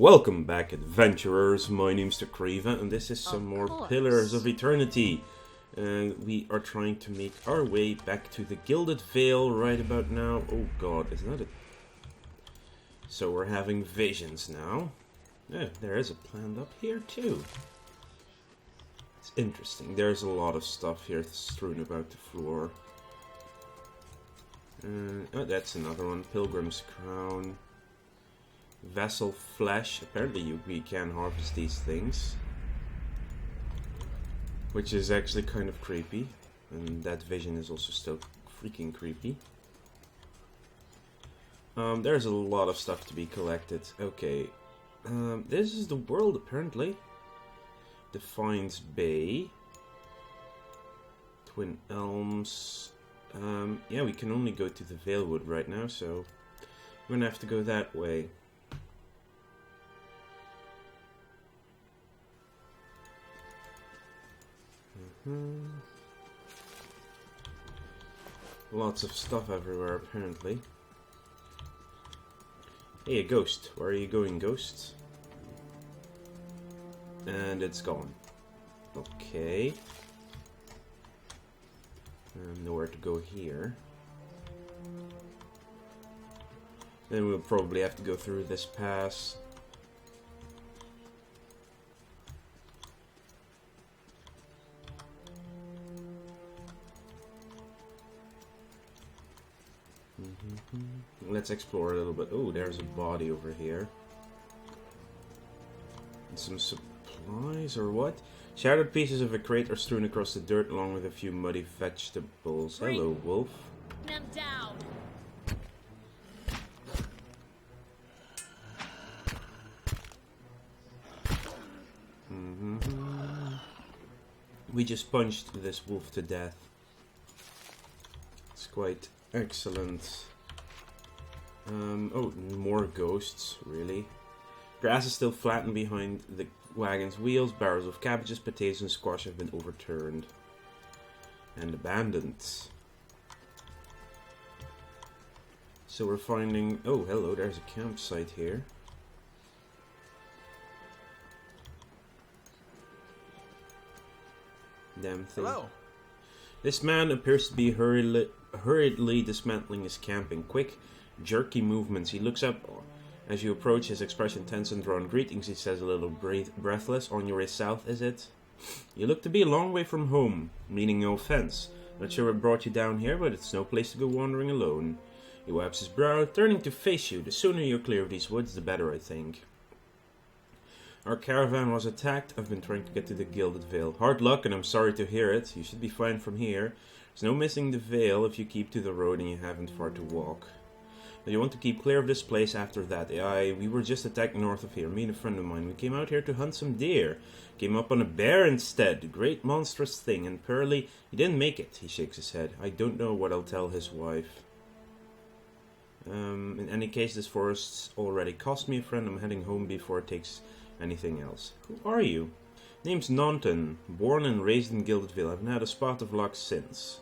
Welcome back, adventurers. My name's Kriva, and this is some more Pillars of Eternity. And we are trying to make our way back to the Gilded Vale right about now. Oh god, isn't that it? So we're having visions now. Yeah, there is a plant up here too. It's interesting. There's a lot of stuff here strewn about the floor. Oh, that's another one. Pilgrim's Crown. Vessel flesh. Apparently we can harvest these things. Which is actually kind of creepy. And that vision is also still freaking creepy. There's a lot of stuff to be collected. Okay. This is the world apparently. Defiance Bay. Twin Elms. Yeah, we can only go to the Valewood right now, so we're gonna have to go that way. Lots of stuff everywhere, apparently. Hey, a ghost. Where are you going, ghost? And it's gone. Okay. Nowhere to go here. Then we'll probably have to go through this pass. Let's explore a little bit. Oh, there's a body over here. And some supplies or what? Shattered pieces of a crate are strewn across the dirt along with a few muddy vegetables. Hello, wolf. Them down. We just punched this wolf to death. It's quite excellent. Oh, more ghosts, really. Grass is still flattened behind the wagon's wheels. Barrels of cabbages, potatoes, and squash have been overturned and abandoned. So we're finding... Oh, hello, there's a campsite here. Damn thing. Hello. This man appears to be hurriedly dismantling his camping. Quick, jerky movements. He looks up as you approach, his expression tense and drawn. Greetings, he says, a little breathless. On your way south, is it? You look to be a long way from home, meaning no offense. Not sure what brought you down here, but it's no place to go wandering alone. He wipes his brow, turning to face you. The sooner you're clear of these woods, the better, I think. Our caravan was attacked. I've been trying to get to the Gilded Vale. Hard luck, and I'm sorry to hear it. You should be fine from here. There's no missing the Vale if you keep to the road and you haven't far to walk. But you want to keep clear of this place after that. We were just attacked north of here. Me and a friend of mine. We came out here to hunt some deer. Came up on a bear instead. A great monstrous thing. And Pearly, he didn't make it. He shakes his head. I don't know what I'll tell his wife. In any case, this forest's already cost me a friend. I'm heading home before it takes anything else. Who are you? Name's Naunton. Born and raised in Gilded Vale. I haven't had a spot of luck since.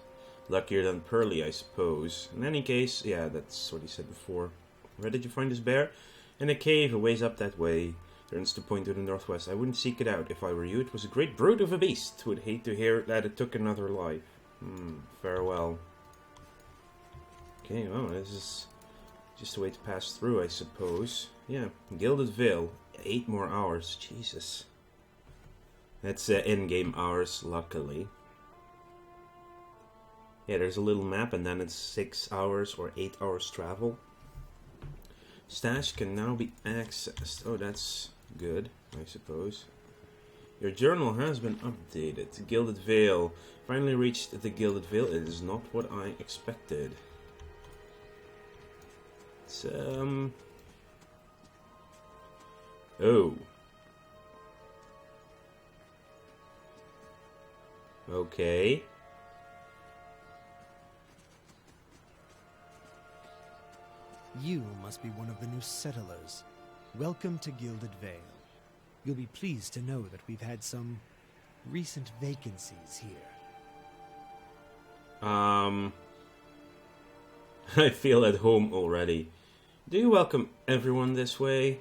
Luckier than Pearly, I suppose. In any case, yeah, that's what he said before. Where did you find this bear? In a cave a ways up that way. Turns to point to the northwest. I wouldn't seek it out if I were you. It was a great brute of a beast. Would hate to hear that it took another life. Farewell. Okay, well, this is just a way to pass through, I suppose. Yeah, Gilded Vale. 8 more hours. Jesus. That's in-game hours, luckily. Yeah, there's a little map and then it's 6 hours or 8 hours travel. Stash can now be accessed. Oh, that's good, I suppose. Your journal has been updated. Gilded Vale. Finally reached the Gilded Vale. It is not what I expected. It's, Oh. Okay. You must be one of the new settlers. Welcome to Gilded Vale. You'll be pleased to know that we've had some recent vacancies here. I feel at home already. Do you welcome everyone this way?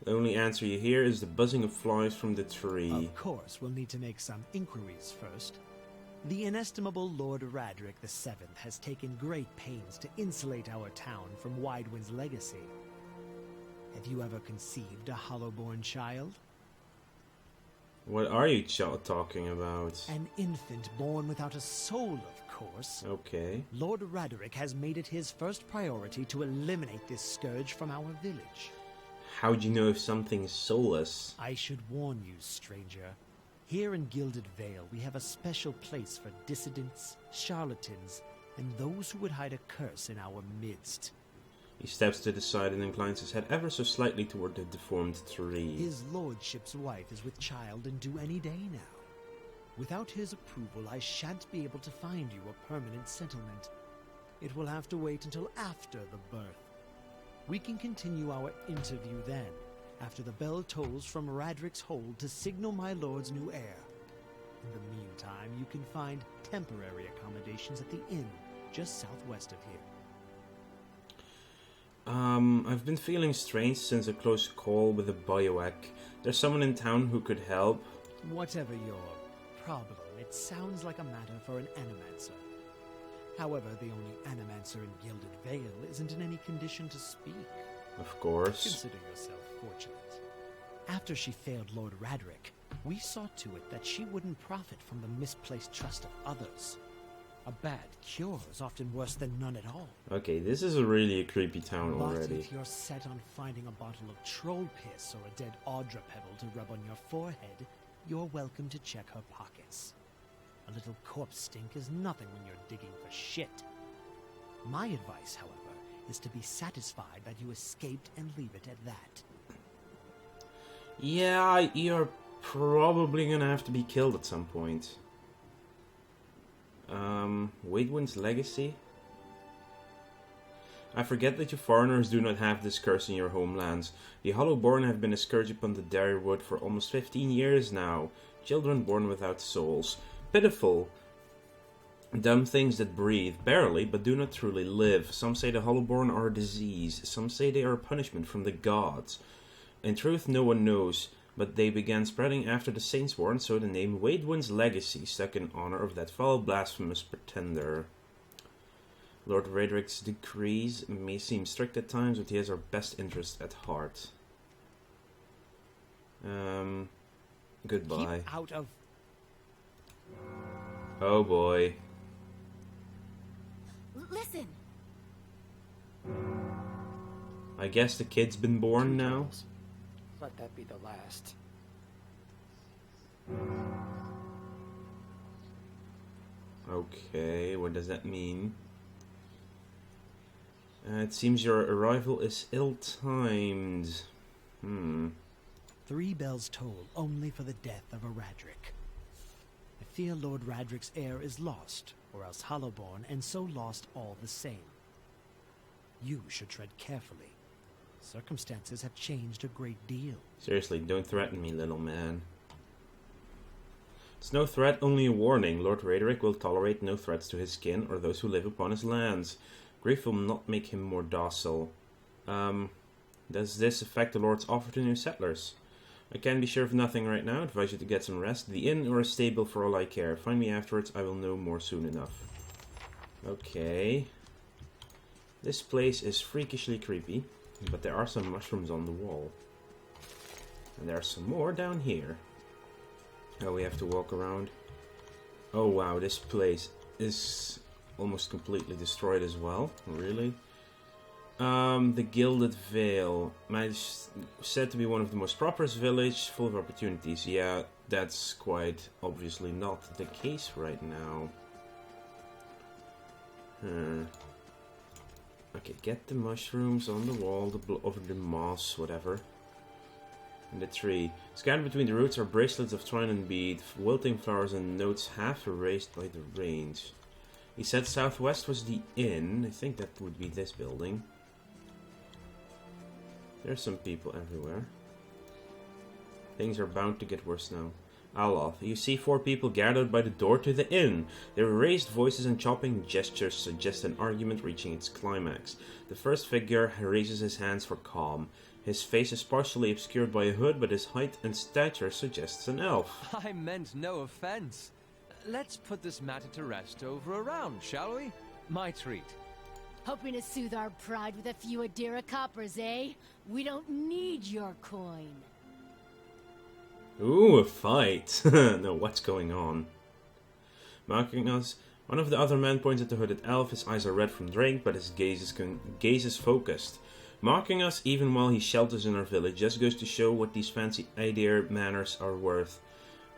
The only answer you hear is the buzzing of flies from the tree. Of course, we'll need to make some inquiries first. The inestimable Lord Radric VII has taken great pains to insulate our town from Widewind's legacy. Have you ever conceived a Hollowborn child? What are you talking about? An infant born without a soul, of course. Okay. Lord Radric has made it his first priority to eliminate this scourge from our village. How'd you know if something is soulless? I should warn you, stranger. Here in Gilded Vale, we have a special place for dissidents, charlatans, and those who would hide a curse in our midst. He steps to the side and inclines his head ever so slightly toward the deformed tree. His lordship's wife is with child and due any day now. Without his approval, I shan't be able to find you a permanent settlement. It will have to wait until after the birth. We can continue our interview then, after the bell tolls from Radric's hold to signal my lord's new heir. In the meantime, you can find temporary accommodations at the inn just southwest of here. I've been feeling strange since a close call with a bioac. There's someone in town who could help. Whatever your problem, it sounds like a matter for an animancer. However, the only animancer in Gilded Vale isn't in any condition to speak. Of course. Consider yourself fortunate. After she failed Lord Radric, we saw to it that she wouldn't profit from the misplaced trust of others. A bad cure is often worse than none at all. Okay, this is really a creepy town already. But if you're set on finding a bottle of troll piss or a dead Audra pebble to rub on your forehead, you're welcome to check her pockets. A little corpse stink is nothing when you're digging for shit. My advice, however, is to be satisfied that you escaped and leave it at that. Yeah, you're probably gonna have to be killed at some point. Widewind's legacy? I forget that you foreigners do not have this curse in your homelands. The Hollowborn have been a scourge upon the Dairywood for almost 15 years now. Children born without souls. Pitiful. Dumb things that breathe, barely, but do not truly live. Some say the Hollowborn are a disease. Some say they are a punishment from the gods. In truth, no one knows. But they began spreading after the Saints War, and so the name Widewind's Legacy stuck in honor of that foul, blasphemous pretender. Lord Radric's decrees may seem strict at times, but he has our best interest at heart. Goodbye. Keep out of... Oh boy. Listen. I guess the kid's been born now. Let that be the last. Okay, what does that mean? It seems your arrival is ill-timed. 3 bells toll only for the death of a Radric. I fear Lord Radric's heir is lost, or else Hollowborn, and so lost all the same. You should tread carefully. Circumstances have changed a great deal. Seriously, don't threaten me, little man. It's no threat, only a warning. Lord Radric will tolerate no threats to his kin or those who live upon his lands. Grief will not make him more docile. Does this affect the Lord's offer to new settlers? I can be sure of nothing right now. Advise you to get some rest. The inn or a stable for all I care. Find me afterwards. I will know more soon enough. Okay. This place is freakishly creepy. But there are some mushrooms on the wall. And there are some more down here. Oh, we have to walk around. Oh wow, this place is almost completely destroyed as well. Really? The Gilded Vale. Said to be one of the most prosperous villages, full of opportunities. Yeah, that's quite obviously not the case right now. Okay, get the mushrooms on the wall, over the moss, whatever. And the tree. Scattered between the roots are bracelets of twine and bead, wilting flowers and notes half erased by the rains. He said southwest was the inn. I think that would be this building. There's some people everywhere. Things are bound to get worse now. Aloth. You see 4 people gathered by the door to the inn. Their raised voices and chopping gestures suggest an argument reaching its climax. The first figure raises his hands for calm. His face is partially obscured by a hood, but his height and stature suggests an elf. I meant no offense. Let's put this matter to rest over a round, shall we? My treat. Hoping to soothe our pride with a few Adira coppers, eh? We don't need your coin. Ooh, a fight. No, what's going on? Mocking us, one of the other men points at the hooded elf. His eyes are red from drink, but his gaze is focused. Mocking us even while he shelters in our village just goes to show what these fancy Aedir manners are worth.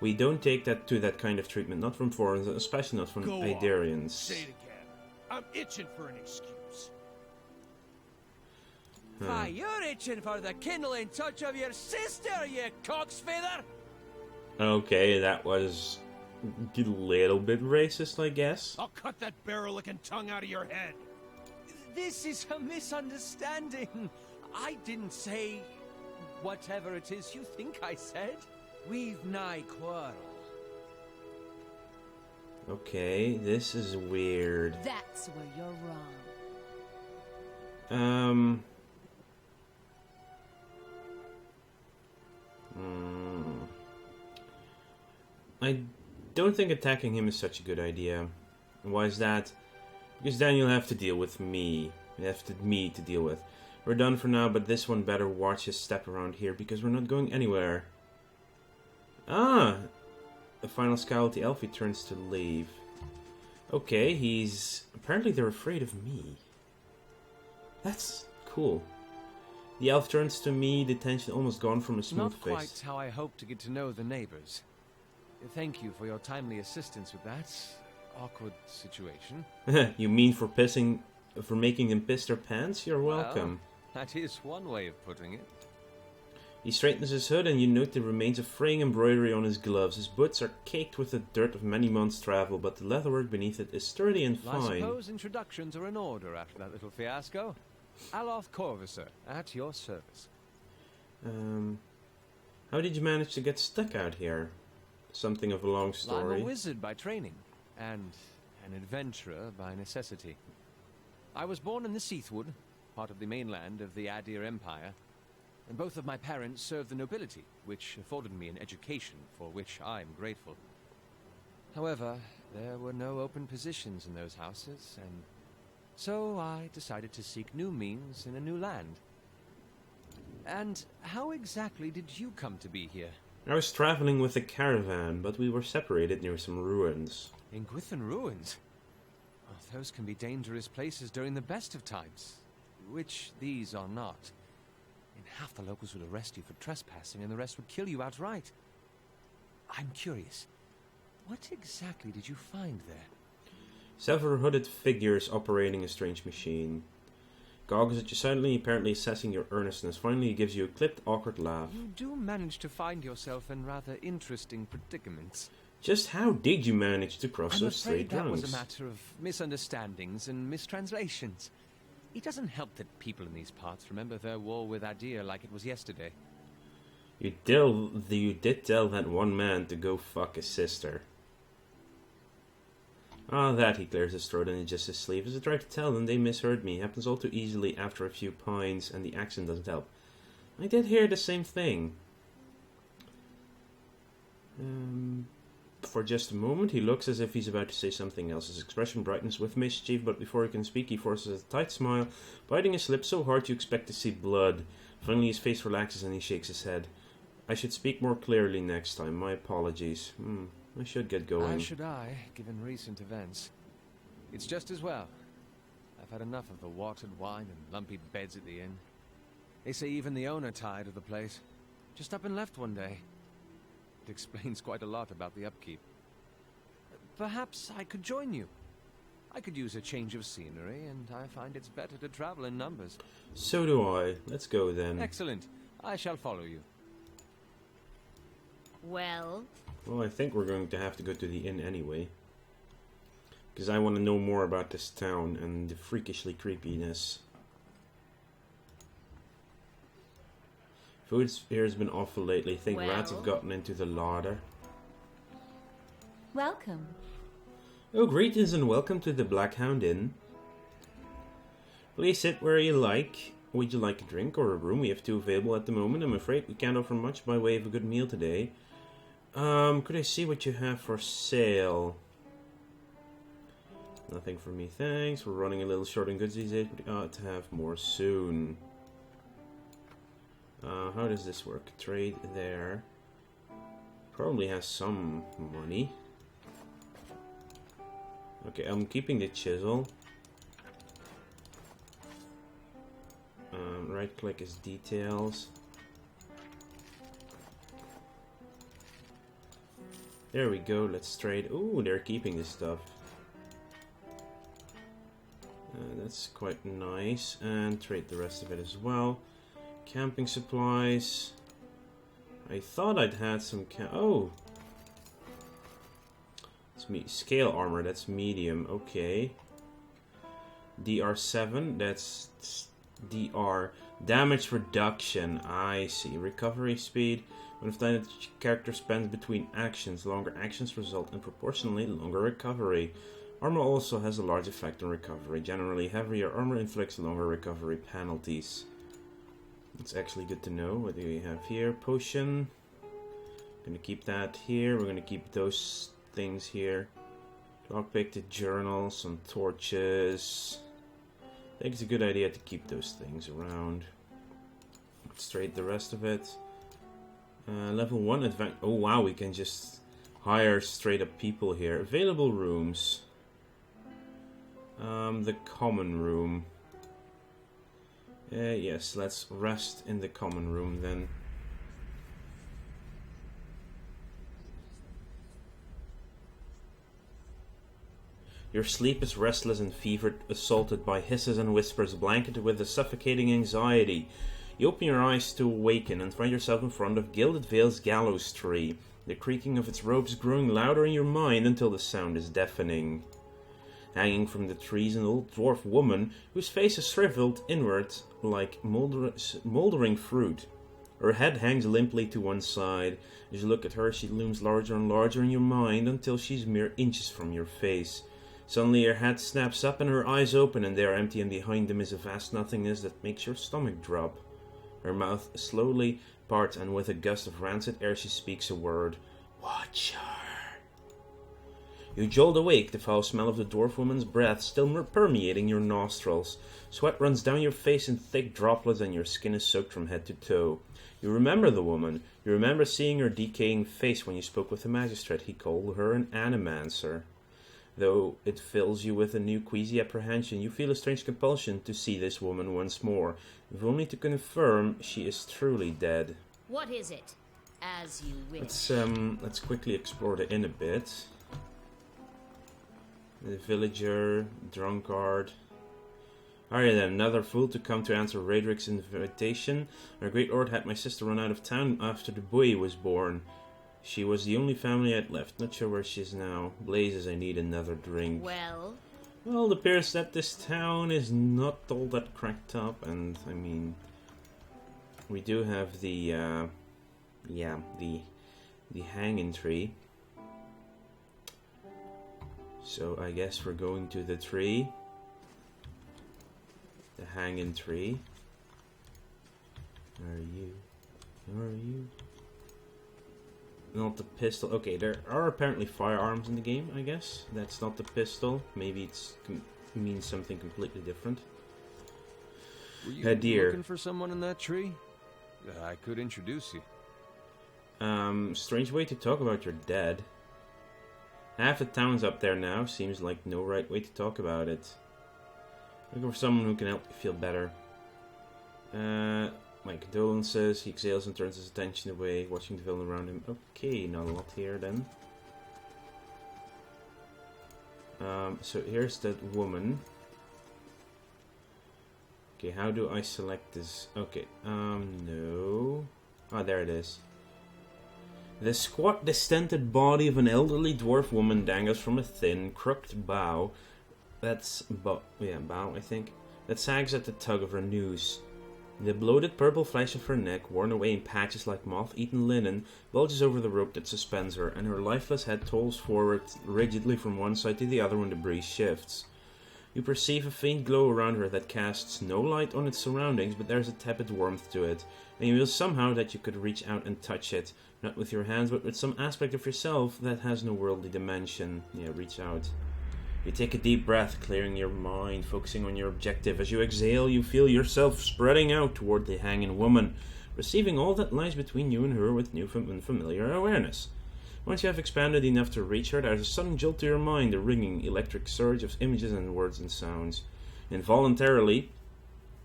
We don't take that to that kind of treatment, not from foreigners, especially not from Aedirians. Say it again. I'm itching for an excuse. Why, you're itching for the kindling touch of your sister, you cocksfeather! Okay, that was a little bit racist, I guess. I'll cut that barrel-licking tongue out of your head. This is a misunderstanding. I didn't say whatever it is you think I said. We've nigh quarrel. Okay, this is weird. That's where you're wrong. I don't think attacking him is such a good idea. Why is that? Because then you'll have to deal with me. You have me to deal with. We're done for now, but this one better watch his step around here, because we're not going anywhere. Ah! The final scowl at the elf, he turns to leave. Okay, apparently they're afraid of me. That's cool. The elf turns to me, the tension almost gone from his smooth face. Not quite how I hoped to get to know the neighbors. Thank you for your timely assistance with that awkward situation. You mean for making them piss their pants? You're welcome. Well, that is one way of putting it. He straightens his hood and you note the remains of fraying embroidery on his gloves. His boots are caked with the dirt of many months' travel, but the leatherwork beneath it is sturdy and fine. I suppose introductions are in order after that little fiasco. Aloth Corvisor, at your service. How did you manage to get stuck out here? Something of a long story. I'm a wizard by training, and an adventurer by necessity. I was born in the Seathwood, part of the mainland of the Aedir Empire, and both of my parents served the nobility, which afforded me an education for which I'm grateful. However, there were no open positions in those houses, and so I decided to seek new means in a new land. And how exactly did you come to be here? I was traveling with a caravan, but we were separated near some ruins. In Gwithan ruins? Oh, those can be dangerous places during the best of times, which these are not. And half the locals would arrest you for trespassing, and the rest would kill you outright. I'm curious, what exactly did you find there? Several hooded figures operating a strange machine. Goggles at you silently, apparently assessing your earnestness. Finally, he gives you a clipped, awkward laugh. You do manage to find yourself in rather interesting predicaments. Just how did you manage to cross those stray drunks? That was a matter of misunderstandings and mistranslations. It doesn't help that people in these parts remember their war with Aedir like it was yesterday. You did tell that one man to go fuck his sister. Ah, that, he clears his throat and adjusts his sleeve. As I try to tell them, they misheard me. Happens all too easily after a few pints, and the accent doesn't help. I did hear the same thing. For just a moment, he looks as if he's about to say something else. His expression brightens with mischief, but before he can speak, he forces a tight smile, biting his lip so hard you expect to see blood. Finally, his face relaxes and he shakes his head. I should speak more clearly next time. My apologies. I should get going. As should I, given recent events. It's just as well. I've had enough of the watered wine and lumpy beds at the inn. They say even the owner tired of the place. Just up and left one day. It explains quite a lot about the upkeep. Perhaps I could join you. I could use a change of scenery, and I find it's better to travel in numbers. So do I. Let's go then. Excellent. I shall follow you. Well, I think we're going to have to go to the inn anyway. Because I want to know more about this town and the freakishly creepiness. Food here has been awful lately. Think rats have gotten into the larder. Welcome. Oh, greetings and welcome to the Black Hound Inn. Please sit where you like. Would you like a drink or a room? We have 2 available at the moment. I'm afraid we can't offer much by way of a good meal today. Could I see what you have for sale? Nothing for me, thanks. We're running a little short on goods these days, but we ought to have more soon. How does this work? Trade there. Probably has some money. Okay, I'm keeping the chisel. Right click is details. There we go, let's trade. Ooh, they're keeping this stuff. That's quite nice. And trade the rest of it as well. Camping supplies. I thought I'd had some oh! It's scale armor, that's medium, okay. DR7, that's DR. Damage reduction, I see. Recovery speed. When the character spends between actions, longer actions result in proportionally longer recovery. Armor also has a large effect on recovery. Generally, heavier armor inflicts longer recovery penalties. It's actually good to know. What do we have here? Potion. Gonna keep that here. We're gonna keep those things here. Lockpick, the journal, some torches. I think it's a good idea to keep those things around. Let's trade the rest of it. Level 1 advance. Oh wow, we can just hire straight up people here. Available rooms. The common room. Yes, let's rest in the common room then. Your sleep is restless and fevered, assaulted by hisses and whispers, blanketed with a suffocating anxiety. You open your eyes to awaken and find yourself in front of Gilded Vale's gallows tree, the creaking of its ropes growing louder in your mind until the sound is deafening. Hanging from the tree is an old dwarf woman whose face is shriveled inward like mouldering fruit. Her head hangs limply to one side. As you look at her, she looms larger and larger in your mind until she's mere inches from your face. Suddenly her head snaps up and her eyes open, and they are empty, and behind them is a vast nothingness that makes your stomach drop. Her mouth slowly parts, and with a gust of rancid air she speaks a word. Watcher. You jolt awake, the foul smell of the dwarf woman's breath still permeating your nostrils. Sweat runs down your face in thick droplets, and your skin is soaked from head to toe. You remember the woman. You remember seeing her decaying face when you spoke with the magistrate. He called her an animancer. Though it fills you with a new queasy apprehension, you feel a strange compulsion to see this woman once more, if only to confirm she is truly dead. What is it? As you wish. Let's quickly explore the inn a bit. The villager, drunkard. Alright then, another fool to come to answer Raedric's invitation. Our great lord had my sister run out of town after the boy was born. She was the only family I'd left. Not sure where she is now. Blazes, I need another drink. Well, it appears that this town is not all that cracked up, and I mean, we do have the hanging tree. So I guess we're going to the tree. The hanging tree. Where are you? Where are you? Not the pistol. Okay, there are apparently firearms in the game, I guess. That's not the pistol. Maybe it means something completely different. Were you deer. Looking for someone in that tree? I could introduce you. Strange way to talk about your dad. Half the town's up there now. Seems like no right way to talk about it. Looking for someone who can help you feel better. My condolences. He exhales and turns his attention away, watching the villain around him. Okay, not a lot here then. So here's that woman. Okay, how do I select this? Okay, no. Ah, there it is. The squat, distended body of an elderly dwarf woman dangles from a thin, crooked bough. Bough, I think. That sags at the tug of her noose. The bloated purple flesh of her neck, worn away in patches like moth-eaten linen, bulges over the rope that suspends her, and her lifeless head tolls forward rigidly from one side to the other when the breeze shifts. You perceive a faint glow around her that casts no light on its surroundings, but there's a tepid warmth to it, and you feel somehow that you could reach out and touch it, not with your hands, but with some aspect of yourself that has no worldly dimension. Yeah, reach out. You take a deep breath, clearing your mind, focusing on your objective. As you exhale, you feel yourself spreading out toward the hanging woman, receiving all that lies between you and her with new and familiar awareness. Once you have expanded enough to reach her, there's a sudden jolt to your mind, a ringing, electric surge of images and words and sounds. Involuntarily,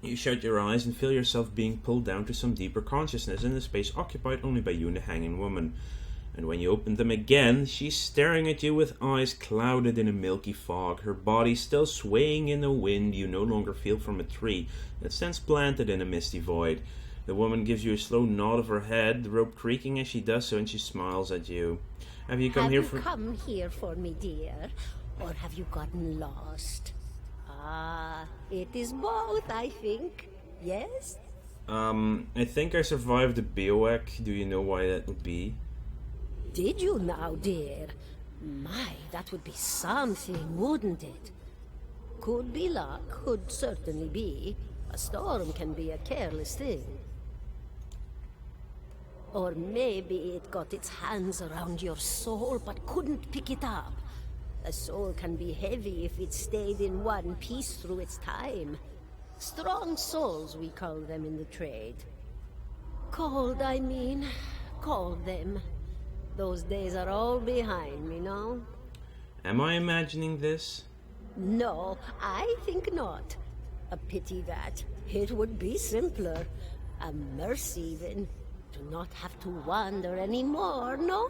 you shut your eyes and feel yourself being pulled down to some deeper consciousness in a space occupied only by you and the hanging woman. And when you open them again, she's staring at you with eyes clouded in a milky fog, her body still swaying in a wind you no longer feel from a tree that stands planted in a misty void. The woman gives you a slow nod of her head, the rope creaking as she does so, and she smiles at you. Have you come here for me, dear? Or have you gotten lost? Ah, it is both, I think. Yes? I think I survived the bivouac. Do you know why that would be? Did you now, dear? My, that would be something, wouldn't it? Could be luck, could certainly be. A storm can be a careless thing. Or maybe it got its hands around your soul but couldn't pick it up. A soul can be heavy if it stayed in one piece through its time. Strong souls, we call them in the trade. Cold, I mean. Called them. Those days are all behind me, no? Am I imagining this? No, I think not. A pity that. It would be simpler. A mercy, even. To not have to wander anymore, no?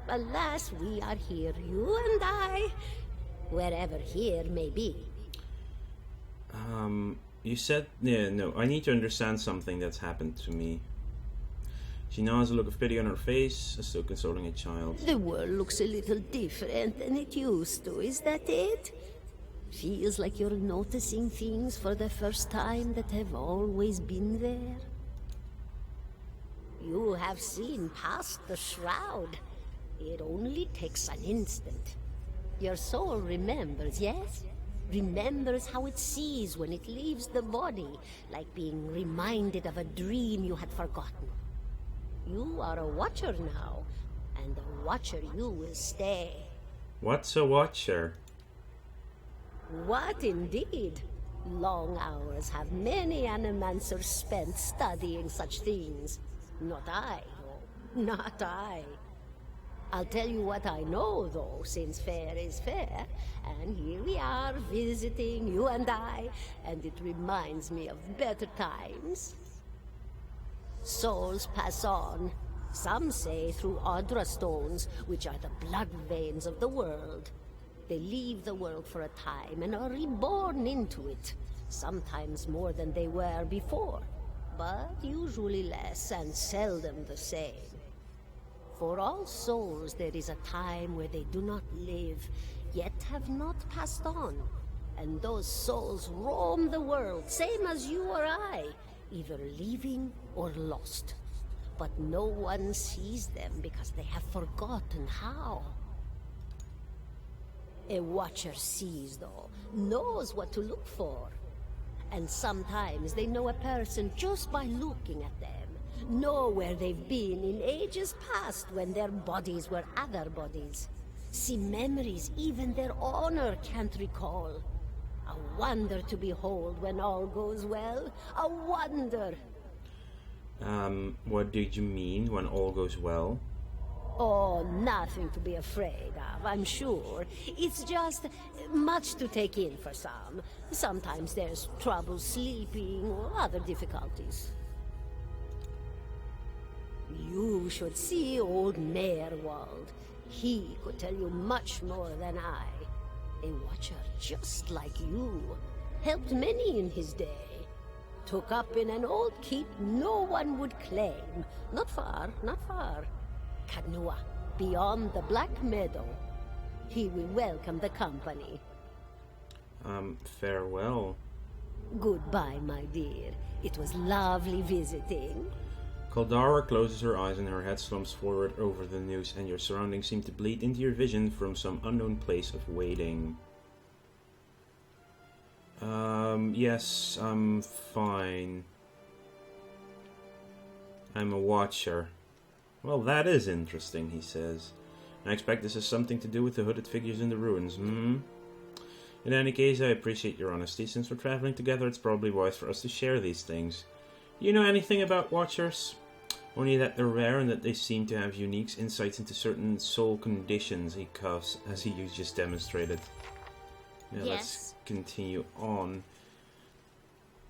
Alas, we are here, you and I. Wherever here may be. You said... Yeah, no, I need to understand something that's happened to me. She now has a look of pity on her face, as though consoling a child. The world looks a little different than it used to, is that it? Feels like you're noticing things for the first time that have always been there. You have seen past the shroud. It only takes an instant. Your soul remembers, yes? Remembers how it sees when it leaves the body, like being reminded of a dream you had forgotten. You are a watcher now, and a watcher you will stay. What's a watcher? What indeed? Long hours have many animancers spent studying such things. Not I, though. Not I. I'll tell you what I know, though, since fair is fair. And here we are, visiting, you and I, and it reminds me of better times. Souls pass on. Some say through Audra stones, which are the blood veins of the world. They leave the world for a time and are reborn into it. Sometimes more than they were before, but usually less and seldom the same. For all souls there is a time where they do not live, yet have not passed on. And those souls roam the world, same as you or I, either leaving or lost. But no one sees them because they have forgotten how. A watcher sees, though, knows what to look for. And sometimes they know a person just by looking at them. Know where they've been in ages past when their bodies were other bodies. See memories even their owner can't recall. A wonder to behold when all goes well. A wonder! What did you mean when all goes well? Oh, nothing to be afraid of, I'm sure. It's just much to take in for some. Sometimes there's trouble sleeping or other difficulties. You should see old Merwald. He could tell you much more than I. A watcher just like you. Helped many in his day. Took up in an old keep no one would claim. Not far, not far. Kadnua, beyond the Black Meadow. He will welcome the company. Farewell. Goodbye, my dear. It was lovely visiting. Caldara closes her eyes and her head slumps forward over the news, and your surroundings seem to bleed into your vision from some unknown place of waiting. Yes, I'm fine. I'm a watcher. Well, that is interesting, he says. I expect this has something to do with the hooded figures in the ruins, In any case, I appreciate your honesty. Since we're traveling together, it's probably wise for us to share these things. Do you know anything about watchers? Only that they're rare and that they seem to have unique insights into certain soul conditions, he coughs, as he just demonstrated. Now let's continue on.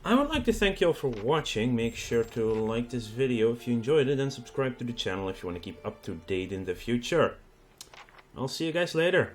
I would like to thank you all for watching. Make sure to like this video if you enjoyed it and subscribe to the channel if you want to keep up to date in the future. I'll see you guys later.